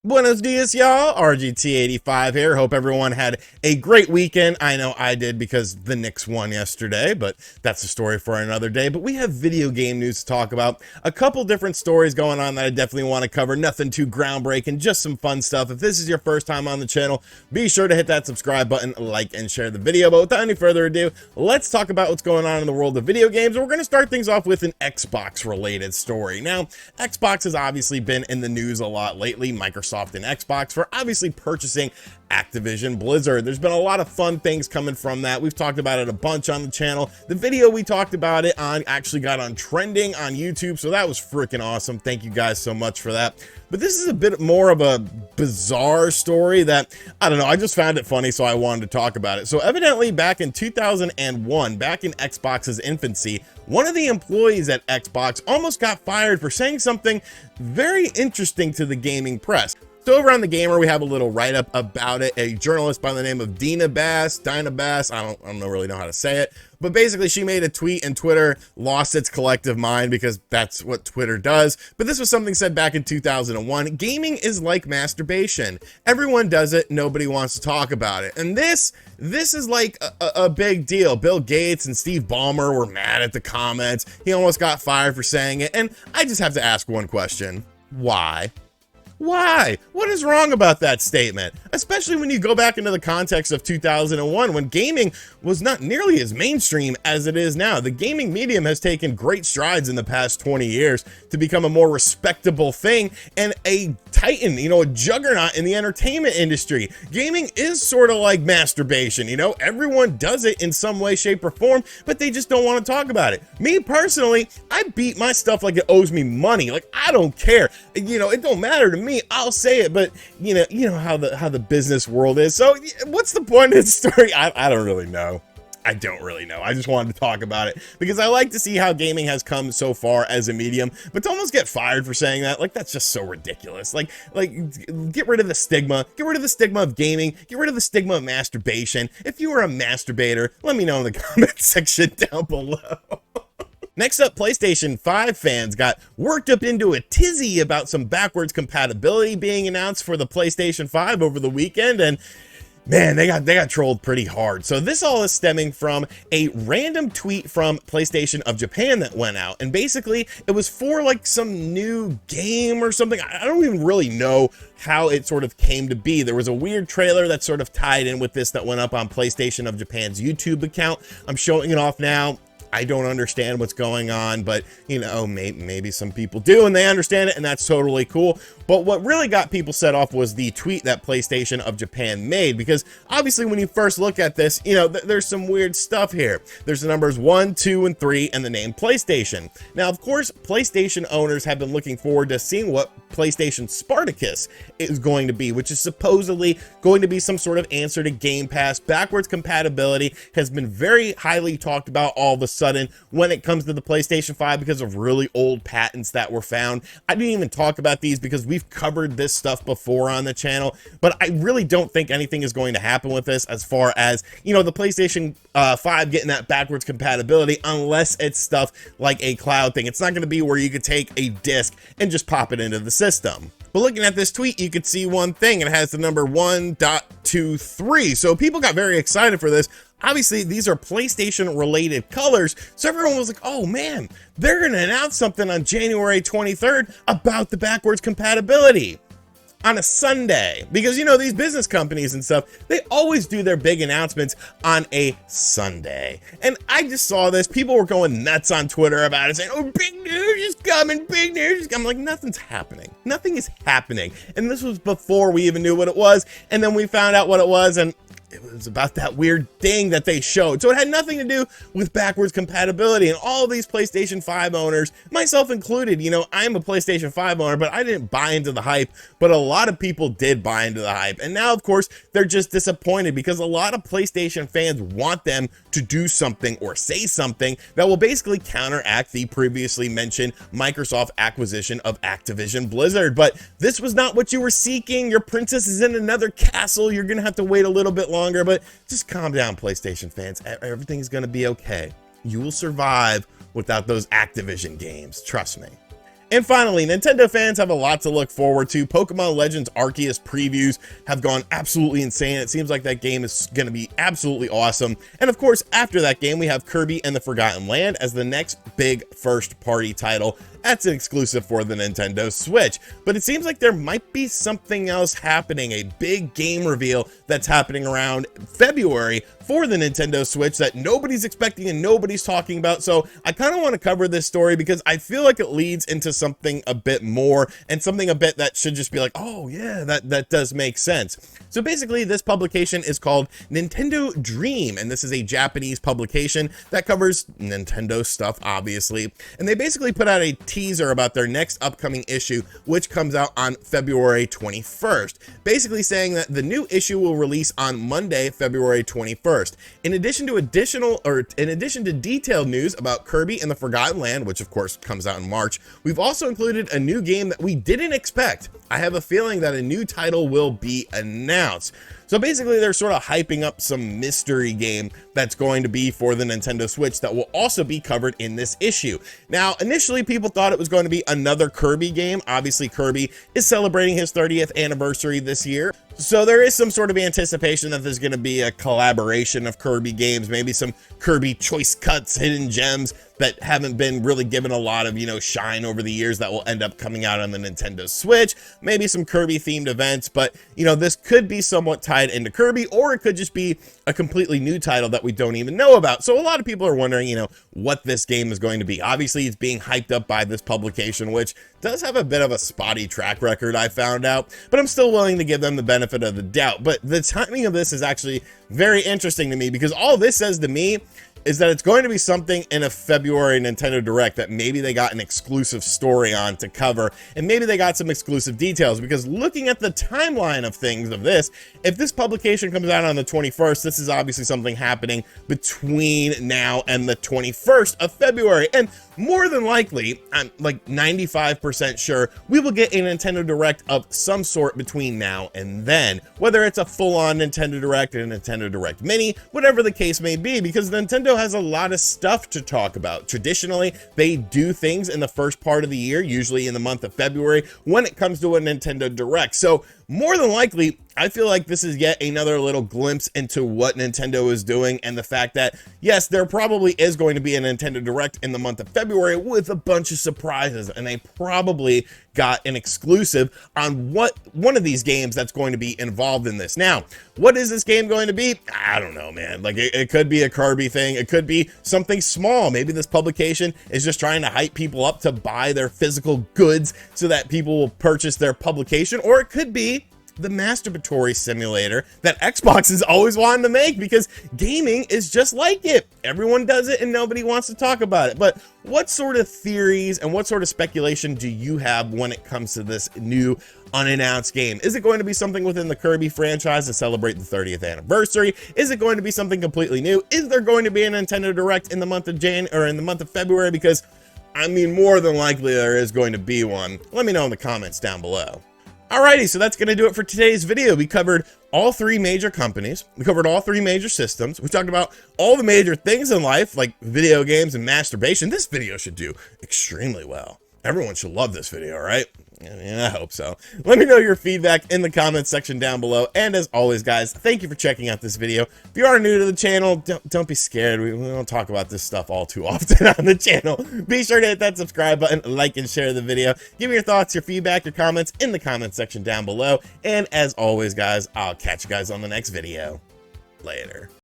Buenos dias, y'all. RGT85 here. Hope everyone had a great weekend. I know I did because the Knicks won yesterday, but that's a story for another day. But we have video game news to talk about. A couple different stories going on that I definitely want to cover. Nothing too groundbreaking, just some fun stuff. If this is your first time on the channel, be sure to hit that subscribe button, like, and share the video. But without any further ado, let's talk about what's going on in the world of video games. We're going to start things off with an Xbox-related story. Now, Xbox has obviously been in the news a lot lately. Microsoft and Xbox for obviously purchasing Activision Blizzard. There's been a lot of fun things coming from that. We've talked about it a bunch on the channel. The video we talked about it on actually got on trending on YouTube, so that was freaking awesome. Thank you guys so much for that. But this is a bit more of a bizarre story that, I don't know, I just found it funny, so I wanted to talk about it. So evidently back in 2001, back in Xbox's infancy, one of the employees at Xbox almost got fired for saying something very interesting to the gaming press. So over on The Gamer, we have a little write-up about it. A journalist by the name of Dinah Bass, I don't really know how to say it, but basically she made a tweet and Twitter lost its collective mind because that's what Twitter does. But this was something said back in 2001. Gaming is like masturbation. Everyone does it, nobody wants to talk about it. And this is like a big deal. Bill Gates and Steve Ballmer were mad at the comments. He almost got fired for saying it. And I just have to ask one question. Why? Why? What is wrong about that statement? Especially when you go back into the context of 2001, when gaming was not nearly as mainstream as it is now. The gaming medium has taken great strides in the past 20 years to become a more respectable thing and a titan, a juggernaut in the entertainment industry. Gaming is sort of like masturbation, everyone does it in some way, shape, or form, but they just don't want to talk about it. Me personally, I beat my stuff like it owes me money. Like, I don't care. It don't matter to me. I'll say it, but you know how the business world is. So what's the point of this story? I don't really know. I don't really know. I just wanted to talk about it because I like to see how gaming has come so far as a medium, but to almost get fired for saying that, like, that's just so ridiculous. Like get rid of the stigma. Get rid of the stigma of gaming. Get rid of the stigma of masturbation. If you are a masturbator, let me know in the comment section down below. Next up, PlayStation 5 fans got worked up into a tizzy about some backwards compatibility being announced for the PlayStation 5 over the weekend, and man, they got trolled pretty hard. So this all is stemming from a random tweet from PlayStation of Japan that went out, and basically it was for like some new game or something. I don't even really know how it sort of came to be. There was a weird trailer that sort of tied in with this that went up on PlayStation of Japan's YouTube account. I'm showing it off now. I don't understand what's going on, but maybe some people do and they understand it, and that's totally cool. But what really got people set off was the tweet that PlayStation of Japan made, because obviously when you first look at this, there's some weird stuff here. There's the numbers 1, 2, and 3 and the name PlayStation. Now, of course, PlayStation owners have been looking forward to seeing what PlayStation Spartacus is going to be, which is supposedly going to be some sort of answer to Game Pass. Backwards compatibility has been very highly talked about all of a sudden when it comes to the PlayStation 5 because of really old patents that were found. I didn't even talk about these because we've covered this stuff before on the channel, but I really don't think anything is going to happen with this as far as, the PlayStation 5 getting that backwards compatibility, unless it's stuff like a cloud thing. It's not going to be where you could take a disc and just pop it into the system. But looking at this tweet, you could see one thing. It has the number 1.23. So people got very excited for this. Obviously, these are PlayStation related colors. So everyone was like, oh man, they're going to announce something on January 23rd about the backwards compatibility on a Sunday. Because, these business companies and stuff, they always do their big announcements on a Sunday. And I just saw this. People were going nuts on Twitter about it, saying, oh, big news is coming, big news is coming. I'm like, nothing's happening. Nothing is happening. And this was before we even knew what it was. And then we found out what it was, and it was about that weird thing that they showed. So it had nothing to do with backwards compatibility. And all of these PlayStation 5 owners, myself included, I'm a PlayStation 5 owner, but I didn't buy into the hype. But a lot of people did buy into the hype. And now, of course, they're just disappointed because a lot of PlayStation fans want them to do something or say something that will basically counteract the previously mentioned Microsoft acquisition of Activision Blizzard. But this was not what you were seeking. Your princess is in another castle. You're going to have to wait a little bit longer, but just calm down, PlayStation fans. Everything is going to be okay. You will survive without those Activision games. Trust me. And finally, Nintendo fans have a lot to look forward to. Pokemon Legends Arceus previews have gone absolutely insane. It seems like that game is going to be absolutely awesome. And of course, after that game, we have Kirby and the Forgotten Land as the next big first-party title. That's an exclusive for the Nintendo Switch. But it seems like there might be something else happening, a big game reveal that's happening around February for the Nintendo Switch that nobody's expecting and nobody's talking about. So I kind of want to cover this story because I feel like it leads into something a bit more and something a bit that should just be like, oh yeah, that does make sense. So basically this publication is called Nintendo Dream, and this is a Japanese publication that covers Nintendo stuff, obviously. And they basically put out a teaser about their next upcoming issue, which comes out on February 21st, basically saying that the new issue will release on Monday, February 21st. In addition to detailed news about Kirby and the Forgotten Land, which of course comes out in March, we've also included a new game that we didn't expect. I have a feeling that a new title will be announced. So basically they're sort of hyping up some mystery game that's going to be for the Nintendo Switch that will also be covered in this issue. Now, initially people thought it was going to be another Kirby game. Obviously Kirby is celebrating his 30th anniversary this year. So there is some sort of anticipation that there's going to be a collaboration of Kirby games, maybe some Kirby choice cuts, hidden gems that haven't been really given a lot of, shine over the years that will end up coming out on the Nintendo Switch, maybe some Kirby themed events, but this could be somewhat tied into Kirby, or it could just be a completely new title that we don't even know about. So a lot of people are wondering, what this game is going to be. Obviously it's being hyped up by this publication, which does have a bit of a spotty track record, I found out, but I'm still willing to give them the benefit of the doubt. But the timing of this is actually very interesting to me, because all this says to me is that it's going to be something in a February Nintendo Direct that maybe they got an exclusive story on to cover, and maybe they got some exclusive details, because looking at the timeline of things of this, if this publication comes out on the 21st, this is obviously something happening between now and the 21st of February. And more than likely, I'm like 95% sure we will get a Nintendo Direct of some sort between now and then, whether it's a full-on Nintendo Direct or a Nintendo Direct Mini, whatever the case may be, because Nintendo has a lot of stuff to talk about. Traditionally, they do things in the first part of the year, usually in the month of February, when it comes to a Nintendo Direct. So more than likely, I feel like this is yet another little glimpse into what Nintendo is doing, and the fact that, yes, there probably is going to be a Nintendo Direct in the month of February with a bunch of surprises, and they probably got an exclusive on one of these games that's going to be involved in this. Now, what is this game going to be? I don't know, man. Like, it could be a Kirby thing. It could be something small. Maybe this publication is just trying to hype people up to buy their physical goods so that people will purchase their publication, or it could be the masturbatory simulator that Xbox has always wanted to make, because gaming is just like it. Everyone does it and nobody wants to talk about it. But what sort of theories and what sort of speculation do you have when it comes to this new unannounced game? Is it going to be something within the Kirby franchise to celebrate the 30th anniversary? Is it going to be something completely new? Is there going to be a Nintendo Direct in the month of in the month of February? Because I mean, more than likely there is going to be one. Let me know in the comments down below. Alrighty, so that's going to do it for today's video. We covered all three major companies. We covered all three major systems. We talked about all the major things in life, like video games and masturbation. This video should do extremely well. Everyone should love this video, right? Yeah, I hope so. Let me know your feedback in the comments section down below. And as always, guys, thank you for checking out this video. If you are new to the channel, don't be scared. We don't talk about this stuff all too often on the channel. Be sure to hit that subscribe button, like and share the video. Give me your thoughts, your feedback, your comments in the comments section down below. And as always, guys, I'll catch you guys on the next video. Later.